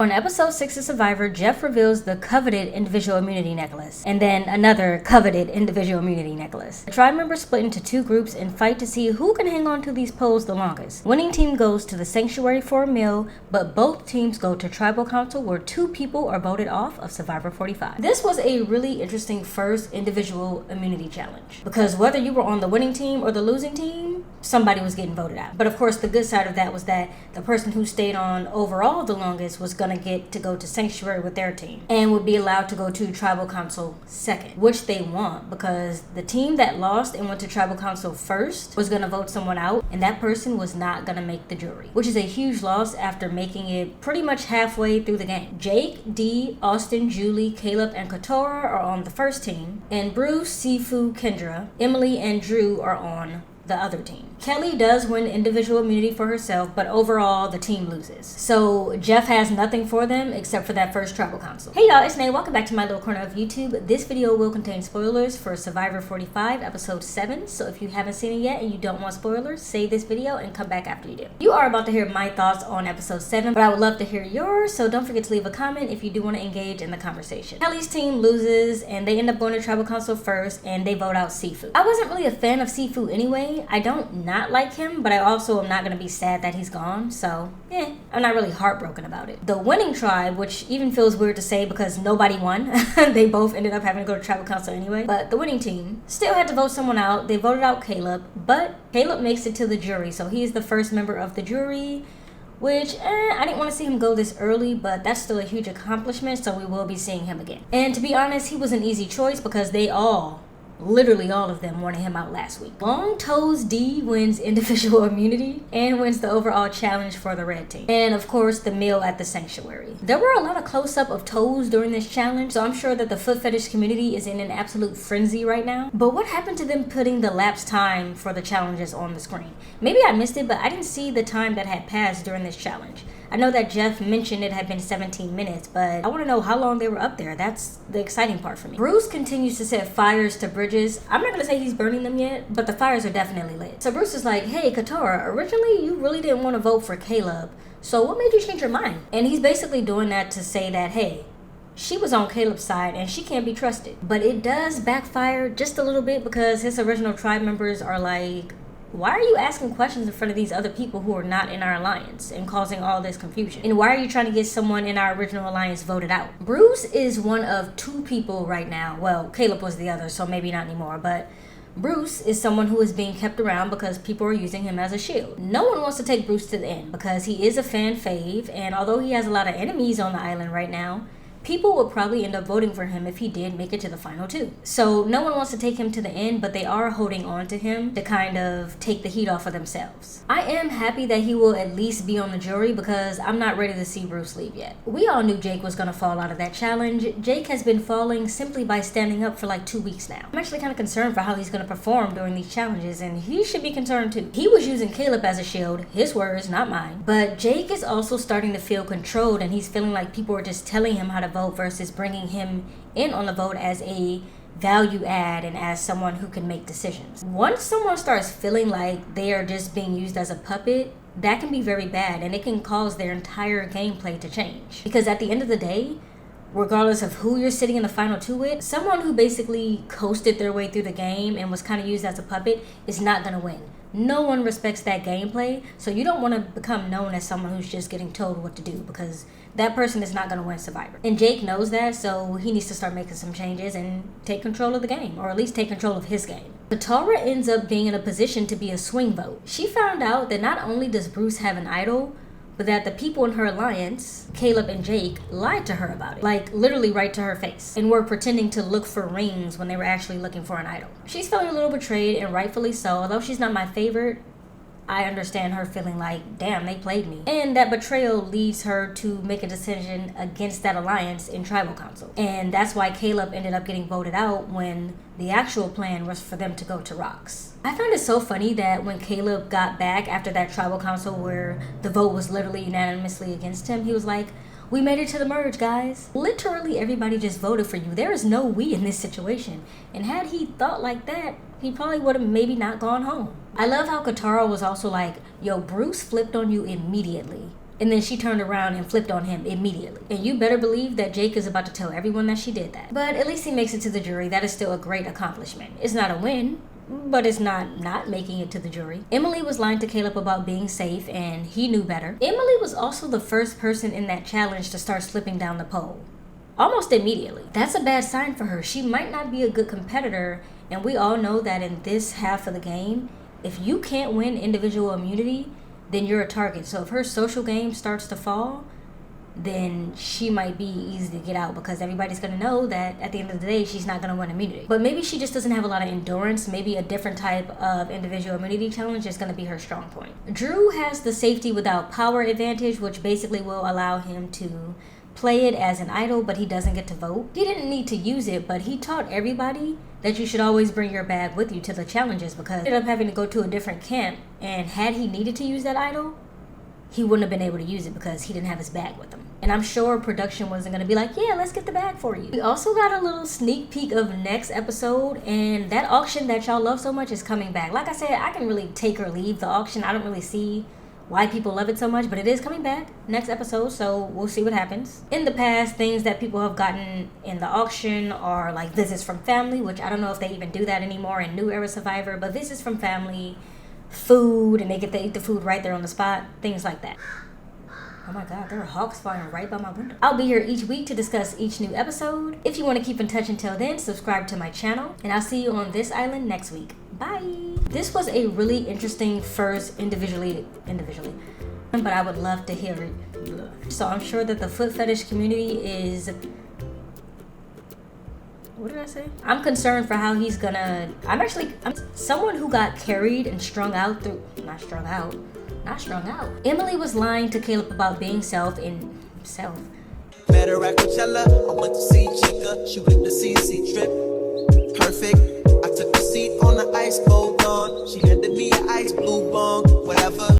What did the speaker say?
On episode 6 of Survivor, Jeff reveals the coveted individual immunity necklace, and then another coveted individual immunity necklace. The tribe members split into two groups and fight to see who can hang on to these poles the longest. Winning team goes to the sanctuary for a meal, but both teams go to tribal council where 2 people are voted off of Survivor 45. This was a really interesting first individual immunity challenge, because whether you were on the winning team or the losing team, somebody was getting voted out. But of course, the good side of that was that the person who stayed on overall the longest was gonna get to go to sanctuary with their team and would be allowed to go to tribal council second, which they want, because the team that lost and went to tribal council first was gonna vote someone out, and that person was not gonna make the jury, which is a huge loss after making it pretty much halfway through the game. Jake, Dee, Austin, Julie, Kaleb, and Katurah are on the first team, and Bruce, Sifu, Kendra, Emily, and Drew are on the other team. Kelly does win individual immunity for herself, but overall the team loses. So Jeff has nothing for them except for that first tribal council. Hey y'all, it's Nay. Welcome back to my little corner of YouTube. This video will contain spoilers for Survivor 45 episode 7. So if you haven't seen it yet and you don't want spoilers, save this video and come back after you do. You are about to hear my thoughts on episode 7, but I would love to hear yours, so don't forget to leave a comment if you do want to engage in the conversation. Kelly's team loses and they end up going to tribal council first, and they vote out Sifu. I wasn't really a fan of Sifu anyway. I don't not like him, but I also am not going to be sad that he's gone, so I'm not really heartbroken about it. The winning tribe, which even feels weird to say because nobody won, they both ended up having to go to tribal council anyway, but the winning team still had to vote someone out. They voted out Kaleb, but Kaleb makes it to the jury, so he is the first member of the jury, which I didn't want to see him go this early, but that's still a huge accomplishment, so we will be seeing him again. And to be honest, he was an easy choice because literally all of them wanted him out last week. Long Toes Dee wins individual immunity and wins the overall challenge for the red team. And of course, the meal at the sanctuary. There were a lot of close-up of toes during this challenge, so I'm sure that the foot fetish community is in an absolute frenzy right now. But what happened to them putting the lapse time for the challenges on the screen? Maybe I missed it, but I didn't see the time that had passed during this challenge. I know that Jeff mentioned it had been 17 minutes, but I want to know how long they were up there. That's the exciting part for me. Bruce continues to set fires to bridges. I'm not going to say he's burning them yet, but the fires are definitely lit. So Bruce is like, hey, Katurah, originally you really didn't want to vote for Kaleb, so what made you change your mind? And he's basically doing that to say that, hey, she was on Kaleb's side and she can't be trusted. But it does backfire just a little bit because his original tribe members are like, why are you asking questions in front of these other people who are not in our alliance and causing all this confusion? And why are you trying to get someone in our original alliance voted out? Bruce is one of 2 people right now. Well, Kaleb was the other, so maybe not anymore, but Bruce is someone who is being kept around because people are using him as a shield. No one wants to take Bruce to the end because he is a fan fave, and although he has a lot of enemies on the island right now, people would probably end up voting for him if he did make it to the final 2. So no one wants to take him to the end, but they are holding on to him to kind of take the heat off of themselves. I am happy that he will at least be on the jury because I'm not ready to see Bruce leave yet. We all knew Jake was going to fall out of that challenge. Jake has been falling simply by standing up for like 2 weeks now. I'm actually kind of concerned for how he's going to perform during these challenges, and he should be concerned too. He was using Kaleb as a shield, his words, not mine. But Jake is also starting to feel controlled, and he's feeling like people are just telling him how to vote versus bringing him in on the vote as a value add and as someone who can make decisions. Once someone starts feeling like they are just being used as a puppet, that can be very bad, and it can cause their entire gameplay to change. Because at the end of the day, regardless of who you're sitting in the final 2 with, someone who basically coasted their way through the game and was kind of used as a puppet is not going to win. No one respects that gameplay, so you don't want to become known as someone who's just getting told what to do, because that person is not going to win Survivor. And Jake knows that, so he needs to start making some changes and take control of the game, or at least take control of his game. Katurah ends up being in a position to be a swing vote. She found out that not only does Bruce have an idol, but that the people in her alliance, Kaleb and Jake, lied to her about it. Like, literally right to her face. And were pretending to look for rings when they were actually looking for an idol. She's feeling a little betrayed, and rightfully so. Although she's not my favorite, I understand her feeling like, damn, they played me. And that betrayal leads her to make a decision against that alliance in tribal council. And that's why Kaleb ended up getting voted out when the actual plan was for them to go to Rocks. I find it so funny that when Kaleb got back after that tribal council where the vote was literally unanimously against him, he was like, we made it to the merge, guys. Literally everybody just voted for you. There is no we in this situation. And had he thought like that, he probably would have maybe not gone home. I love how Katurah was also like, yo, Bruce flipped on you immediately. And then she turned around and flipped on him immediately. And you better believe that Jake is about to tell everyone that she did that. But at least he makes it to the jury. That is still a great accomplishment. It's not a win, but it's not making it to the jury. Emily was lying to Kaleb about being safe, and he knew better. Emily was also the first person in that challenge to start slipping down the pole. Almost immediately. That's a bad sign for her. She might not be a good competitor, and we all know that in this half of the game, if you can't win individual immunity, then you're a target. So if her social game starts to fall, then she might be easy to get out because everybody's going to know that at the end of the day, she's not going to win immunity. But maybe she just doesn't have a lot of endurance. Maybe a different type of individual immunity challenge is going to be her strong point. Drew has the safety without power advantage, which basically will allow him to play it as an idol, but he doesn't get to vote. He didn't need to use it, but he taught everybody that you should always bring your bag with you to the challenges because he ended up having to go to a different camp, and had he needed to use that idol, he wouldn't have been able to use it because he didn't have his bag with him. And I'm sure production wasn't going to be like, yeah, let's get the bag for you. We also got a little sneak peek of next episode, and that auction that y'all love so much is coming back. Like I said, I can really take or leave the auction. I don't really see why people love it so much, but it is coming back next episode, so we'll see what happens. In the past, things that people have gotten in the auction are like visits from family, which I don't know if they even do that anymore in New Era Survivor, but visits from family, food, and they get to eat the food right there on the spot, things like that. Oh my god, there are hawks flying right by my window. I'll be here each week to discuss each new episode. If you want to keep in touch until then, subscribe to my channel, and I'll see you on this island next week. Bye! This was a really interesting first individually, but I would love to hear it. So I'm sure that the foot fetish community is... What did I say? I'm concerned for how he's gonna... I'm someone who got carried and strung out through... Not strung out. Emily was lying to Kaleb about being self. Met her at Coachella, I went to see Chica, she with the CC trip. Perfect, I took a seat on the ice cold dawn, she handed me